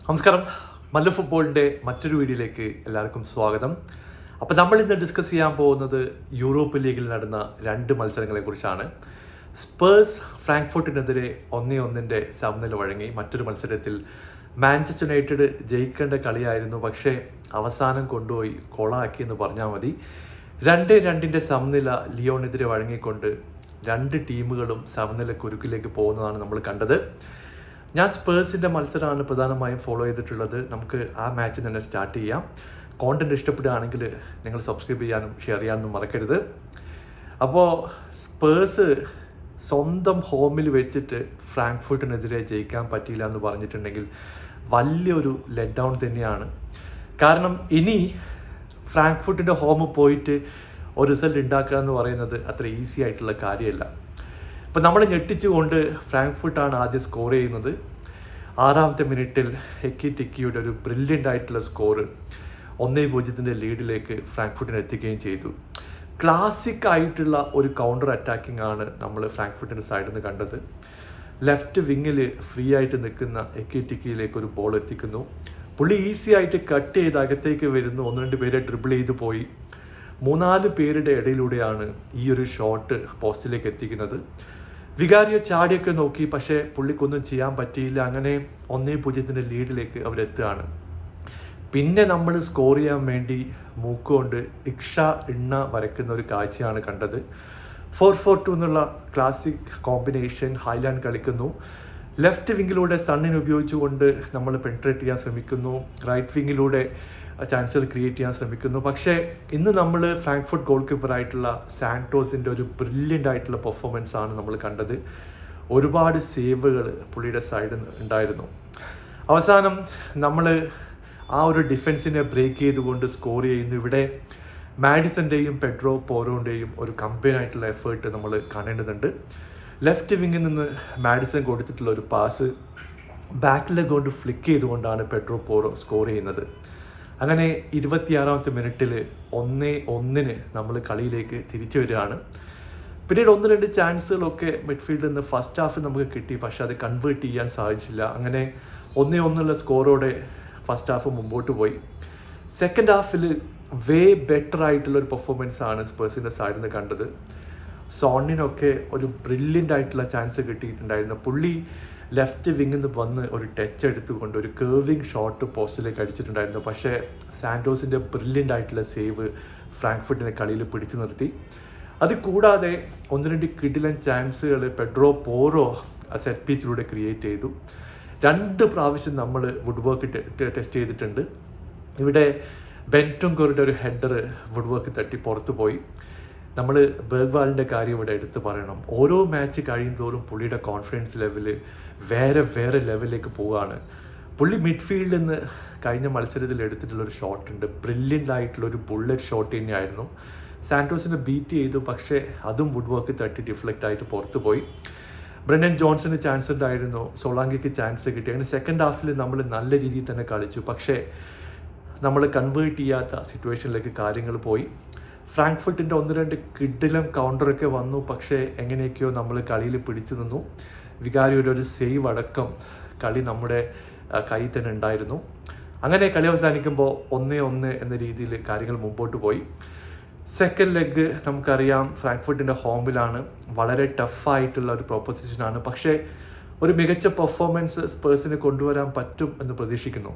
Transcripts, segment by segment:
നമസ്കാരം. മല്ല ഫുട്ബോളിൻ്റെ മറ്റൊരു വീഡിയോയിലേക്ക് എല്ലാവർക്കും സ്വാഗതം. അപ്പോൾ നമ്മൾ ഇന്ന് ഡിസ്കസ് ചെയ്യാൻ പോകുന്നത് യൂറോപ്പ് ലീഗിൽ നടന്ന രണ്ട് മത്സരങ്ങളെക്കുറിച്ചാണ്. സ്പേഴ്സ് ഫ്രാങ്ക്ഫർട്ടിനെതിരെ 1-1 സമനില വഴങ്ങി. മറ്റൊരു മത്സരത്തിൽ മാഞ്ചസ്റ്റർ യുണൈറ്റഡ് ജയിക്കേണ്ട കളിയായിരുന്നു, പക്ഷേ അവസാനം കൊണ്ടുപോയി കൊളാക്കി എന്ന് പറഞ്ഞാൽ മതി. 2-2 സമനില ലിയോണെതിരെ വഴങ്ങിക്കൊണ്ട് രണ്ട് ടീമുകളും സമനില കുരുക്കിലേക്ക് പോകുന്നതാണ് നമ്മൾ കണ്ടത്. ഞാൻ സ്പേഴ്സിൻ്റെ മത്സരമാണ് പ്രധാനമായും ഫോളോ ചെയ്തിട്ടുള്ളത്. നമുക്ക് ആ മാച്ച് തന്നെ സ്റ്റാർട്ട് ചെയ്യാം. കോണ്ടൻറ്റ് ഇഷ്ടപ്പെടുകയാണെങ്കിൽ നിങ്ങൾ സബ്സ്ക്രൈബ് ചെയ്യാനും ഷെയർ ചെയ്യാനും മറക്കരുത്. അപ്പോൾ സ്പേഴ്സ് സ്വന്തം ഹോമിൽ വെച്ചിട്ട് ഫ്രാങ്ക്ഫർട്ടിനെതിരെ ജയിക്കാൻ പറ്റിയില്ല എന്ന് പറഞ്ഞിട്ടുണ്ടെങ്കിൽ വലിയൊരു ലെറ്റ് ഡൗൺ തന്നെയാണ്. കാരണം ഇനി ഫ്രാങ്ക്ഫർട്ടിൻ്റെ ഹോമിൽ പോയിട്ട് ഒരു റിസൾട്ട് ഉണ്ടാക്കുക എന്ന് പറയുന്നത് അത്ര ഈസി ആയിട്ടുള്ള കാര്യമല്ല. ഇപ്പം നമ്മൾ ഞെട്ടിച്ചുകൊണ്ട് ഫ്രാങ്ക്ഫർട്ടാണ് ആദ്യം സ്കോർ ചെയ്യുന്നത്. 6ാമത്തെ മിനിറ്റിൽ എക്കിറ്റിക്കിയുടെ ഒരു ബ്രില്യൻ്റ് ആയിട്ടുള്ള സ്കോറ് 1-0 ലീഡിലേക്ക് ഫ്രാങ്ക്ഫർട്ടിനെ എത്തിക്കുകയും ചെയ്തു. ക്ലാസിക് ആയിട്ടുള്ള ഒരു കൗണ്ടർ അറ്റാക്കിംഗ് ആണ് നമ്മൾ ഫ്രാങ്ക്ഫർട്ടിൻ്റെ സൈഡിൽ നിന്ന് കണ്ടത്. ലെഫ്റ്റ് വിങ്ങിൽ ഫ്രീ ആയിട്ട് നിൽക്കുന്ന എക്കിറ്റിക്കിയിലേക്ക് ഒരു ബോൾ എത്തിക്കുന്നു. പുള്ളി ഈസി ആയിട്ട് കട്ട് ചെയ്ത് അകത്തേക്ക് വരുന്നു. 1-2 പേരെ ഡ്രിബിൾ ചെയ്ത് പോയി. 3-4 പേരുടെ ഇടയിലൂടെയാണ് ഈ ഒരു ഷോട്ട് പോസ്റ്റിലേക്ക് എത്തിക്കുന്നത്. വികാരിയോ ചാടിയൊക്കെ നോക്കി, പക്ഷേ പുള്ളിക്കൊന്നും ചെയ്യാൻ പറ്റിയില്ല. അങ്ങനെ 1-0 ലീഡിലേക്ക് അവരെത്തുകയാണ്. പിന്നെ നമ്മൾ സ്കോർ ചെയ്യാൻ വേണ്ടി മൂക്കുകൊണ്ട് ഇക്ഷ എണ്ണ വരയ്ക്കുന്ന ഒരു കാഴ്ചയാണ് കണ്ടത്. 4-4-2 എന്നുള്ള ക്ലാസിക് കോമ്പിനേഷൻ ഹൈലാൻഡ് കളിക്കുന്നു. ലെഫ്റ്റ് വിങ്ങിലൂടെ സണ്ണിനെ ഉപയോഗിച്ചുകൊണ്ട് നമ്മൾ പെൻട്രേറ്റ് ചെയ്യാൻ ശ്രമിക്കുന്നു. റൈറ്റ് വിങ്ങിലൂടെ ചാൻസുകൾ ക്രിയേറ്റ് ചെയ്യാൻ ശ്രമിക്കുന്നു. പക്ഷേ ഇന്ന് നമ്മൾ ഫ്രാങ്ക്ഫർട്ട് ഗോൾ കീപ്പറായിട്ടുള്ള സാന്റോസിൻ്റെ ഒരു ബ്രില്യൻ്റ് ആയിട്ടുള്ള പെർഫോമൻസ് ആണ് നമ്മൾ കണ്ടത്. ഒരുപാട് സേവുകൾ പുള്ളിയുടെ സൈഡിൽ ഉണ്ടായിരുന്നു. അവസാനം നമ്മൾ ആ ഒരു ഡിഫൻസിനെ ബ്രേക്ക് ചെയ്തുകൊണ്ട് സ്കോർ ചെയ്യുന്നു. ഇവിടെ മാഡിസൻ്റെയും പെഡ്രോ പോറോൻ്റെയും ഒരു കമ്പൈൻ ആയിട്ടുള്ള എഫേർട്ട് നമ്മൾ കാണേണ്ടതുണ്ട്. ലെഫ്റ്റ് വിങ്ങിൽ നിന്ന് മാഡിസൺ കൊടുത്തിട്ടുള്ള ഒരു പാസ് ബാക്ക് ലെഗ് കൊണ്ട് ഫ്ലിക്ക് ചെയ്തുകൊണ്ടാണ് പെഡ്രോ പോറോ സ്കോർ ചെയ്യുന്നത്. അങ്ങനെ 26ാമത്തെ മിനിറ്റിൽ 1-1 നമ്മൾ കളിയിലേക്ക് തിരിച്ചു വരികയാണ്. പിന്നീട് 1-2 ചാൻസുകളൊക്കെ മിഡ്ഫീൽഡിൽ നിന്ന് ഫസ്റ്റ് ഹാഫ് നമുക്ക് കിട്ടി, പക്ഷെ അത് കൺവേർട്ട് ചെയ്യാൻ സാധിച്ചില്ല. അങ്ങനെ 1-1 സ്കോറോടെ ഫസ്റ്റ് ഹാഫ് മുമ്പോട്ട് പോയി. സെക്കൻഡ് ഹാഫിൽ വേ ബെറ്റർ ആയിട്ടുള്ളൊരു പെർഫോമൻസ് ആണ് സ്പേഴ്സിൻ്റെ സൈഡിൽ നിന്ന് കണ്ടത്. സോണിനൊക്കെ ഒരു ബ്രില്യൻ്റ് ആയിട്ടുള്ള ചാൻസ് കിട്ടിയിട്ടുണ്ടായിരുന്നു. പുള്ളി ലെഫ്റ്റ് വിങ്ങിൽ നിന്ന് വന്ന് ഒരു ടച്ച് എടുത്തുകൊണ്ട് ഒരു കേർവിങ് ഷോട്ട് പോസ്റ്റിലേക്ക് അടിച്ചിട്ടുണ്ടായിരുന്നു. പക്ഷേ സാന്റോസിൻ്റെ ബ്രില്യൻ്റ് ആയിട്ടുള്ള സേവ് ഫ്രാങ്ക്ഫർട്ടിനെ കളിയിൽ പിടിച്ചു നിർത്തി. അത് കൂടാതെ 1-2 കിടിലൻ ചാൻസുകൾ പെഡ്രോ പോറോ സെറ്റ് പീസിലൂടെ ക്രിയേറ്റ് ചെയ്തു. 2 പ്രാവശ്യം നമ്മൾ വുഡ് വർക്ക് ടെസ്റ്റ് ചെയ്തിട്ടുണ്ട്. ഇവിടെ ബെൻറ്റുങ്കോറിൻ്റെ ഒരു ഹെഡർ വുഡ് വർക്ക് തട്ടി പുറത്തു പോയി. നമ്മൾ ബെർഗ്വാളിൻ്റെ കാര്യം ഇവിടെ എടുത്ത് പറയണം. ഓരോ മാച്ച് കഴിയും തോറും പുള്ളിയുടെ കോൺഫിഡൻസ് ലെവല് വേറെ ലെവലിലേക്ക് പോവുകയാണ്. പുള്ളി മിഡ്ഫീൽഡിൽ നിന്ന് കഴിഞ്ഞ മത്സരത്തിൽ എടുത്തിട്ടുള്ളൊരു ഷോട്ട് ഉണ്ട്. ബ്രില്യൻ്റ് ആയിട്ടുള്ളൊരു ബുള്ളറ്റ് ഷോട്ട് തന്നെയായിരുന്നു. സാന്റോസിനെ ബീറ്റ് ചെയ്തു, പക്ഷേ അതും വുഡ് വർക്ക് തട്ടി ഡിഫ്ലക്റ്റ് ആയിട്ട് പുറത്തു പോയി. ബ്രെൻഡൻ ജോൺസന് ചാൻസ് ഉണ്ടായിരുന്നു, സോളാങ്കിക്ക് ചാൻസ് കിട്ടി. അങ്ങനെ സെക്കൻഡ് ഹാഫിൽ നമ്മൾ നല്ല രീതിയിൽ തന്നെ കളിച്ചു, പക്ഷേ നമ്മൾ കൺവേർട്ട് ചെയ്യാത്ത സിറ്റുവേഷനിലേക്ക് കാര്യങ്ങൾ പോയി. ഫ്രാങ്ക്ഫർട്ടിൻ്റെ 1-2 കിഡിലും കൗണ്ടറൊക്കെ വന്നു, പക്ഷേ എങ്ങനെയൊക്കെയോ നമ്മൾ കളിയിൽ പിടിച്ചു നിന്നു. വികാരിയുടെ ഒരു സേവ് അടക്കം കളി നമ്മുടെ കയ്യിൽ തന്നെ ഉണ്ടായിരുന്നു. അങ്ങനെ കളി അവസാനിക്കുമ്പോൾ 1-1 എന്ന രീതിയിൽ കാര്യങ്ങൾ മുമ്പോട്ട് പോയി. സെക്കൻഡ് ലെഗ് നമുക്കറിയാം ഫ്രാങ്ക്ഫർട്ടിൻ്റെ ഹോമിലാണ്. വളരെ ടഫായിട്ടുള്ള ഒരു പ്രൊപ്പോസിഷനാണ്, പക്ഷേ ഒരു മികച്ച പെർഫോമൻസ് സ്പേഴ്സിന് കൊണ്ടുവരാൻ പറ്റും എന്ന് പ്രതീക്ഷിക്കുന്നു.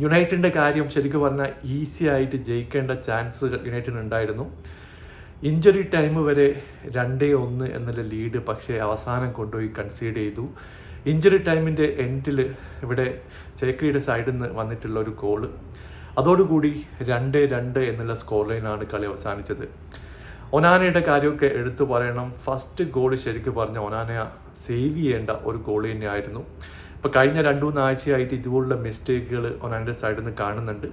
യുണൈറ്റഡിൻ്റെ കാര്യം ശരിക്കും പറഞ്ഞാൽ ഈസി ആയിട്ട് ജയിക്കേണ്ട ചാൻസ് യുണൈറ്റഡിന് ഉണ്ടായിരുന്നു. ഇഞ്ചുറി ടൈം വരെ 2-1 എന്നുള്ള ലീഡ് പക്ഷേ അവസാനം കൊണ്ടുപോയി കൺസീഡ് ചെയ്തു. ഇഞ്ചുറി ടൈമിൻ്റെ എൻഡിൽ ഇവിടെ ചേക്രിയുടെ സൈഡിൽ നിന്ന് വന്നിട്ടുള്ള ഒരു ഗോള്, അതോടുകൂടി 2-2 എന്നുള്ള സ്കോർ ലൈനാണ് കളി അവസാനിച്ചത്. ഒനാനയുടെ കാര്യമൊക്കെ എടുത്തു പറയണം. ഫസ്റ്റ് ഗോള് ശരിക്കും പറഞ്ഞ ഒനാന സേവ് ചെയ്യേണ്ട ഒരു ഗോൾ തന്നെയായിരുന്നു. ഇപ്പോൾ കഴിഞ്ഞ 2-3 ആഴ്ചയായിട്ട് ഇതുപോലുള്ള മിസ്റ്റേക്കുകൾ ഒനാനയുടെ സൈഡിൽ നിന്ന് കാണുന്നുണ്ട്.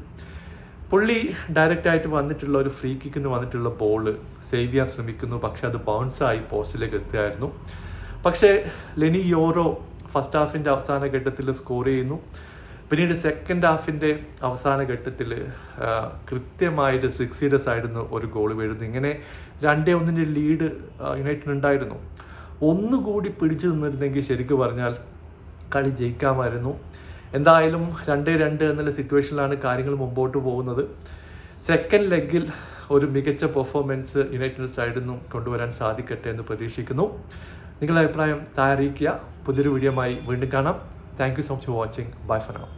പുള്ളി ഡയറക്റ്റായിട്ട് വന്നിട്ടുള്ള ഒരു ഫ്രീ കിക്കിന് വന്നിട്ടുള്ള ബോൾ സേവ് ചെയ്യാൻ ശ്രമിക്കുന്നു, പക്ഷെ അത് ബൗൺസായി പോസ്റ്റിലേക്ക് എത്തുകയായിരുന്നു. പക്ഷേ ലെനി യോറോ ഫസ്റ്റ് ഹാഫിൻ്റെ അവസാന ഘട്ടത്തിൽ സ്കോർ ചെയ്യുന്നു. പിന്നീട് സെക്കൻഡ് ഹാഫിൻ്റെ അവസാന ഘട്ടത്തിൽ കൃത്യമായിട്ട് 6 സൈഡിൽ നിന്ന് ഒരു ഗോൾ വീഴുന്നു. ഇങ്ങനെ 2-1 ലീഡ് യുണൈറ്റഡ് ഉണ്ടായിരുന്നു. ഒന്നുകൂടി പിടിച്ചു നിന്നിരുന്നെങ്കിൽ ശരിക്കും പറഞ്ഞാൽ കളി ജയിക്കാമായിരുന്നു. എന്തായാലും 2-2 എന്നുള്ള സിറ്റുവേഷനിലാണ് കാര്യങ്ങൾ മുമ്പോട്ട് പോകുന്നത്. സെക്കൻഡ് ലെഗിൽ ഒരു മികച്ച പെർഫോമൻസ് യുണൈറ്റഡ് സൈഡിൽ നിന്നും കൊണ്ടുവരാൻ സാധിക്കട്ടെ എന്ന് പ്രതീക്ഷിക്കുന്നു. നിങ്ങളുടെ അഭിപ്രായം താഴെ അറിയിക്കുക. പുതിയൊരു വീഡിയോയുമായി വീണ്ടും കാണാം. Thank you so much for watching. Bye for now.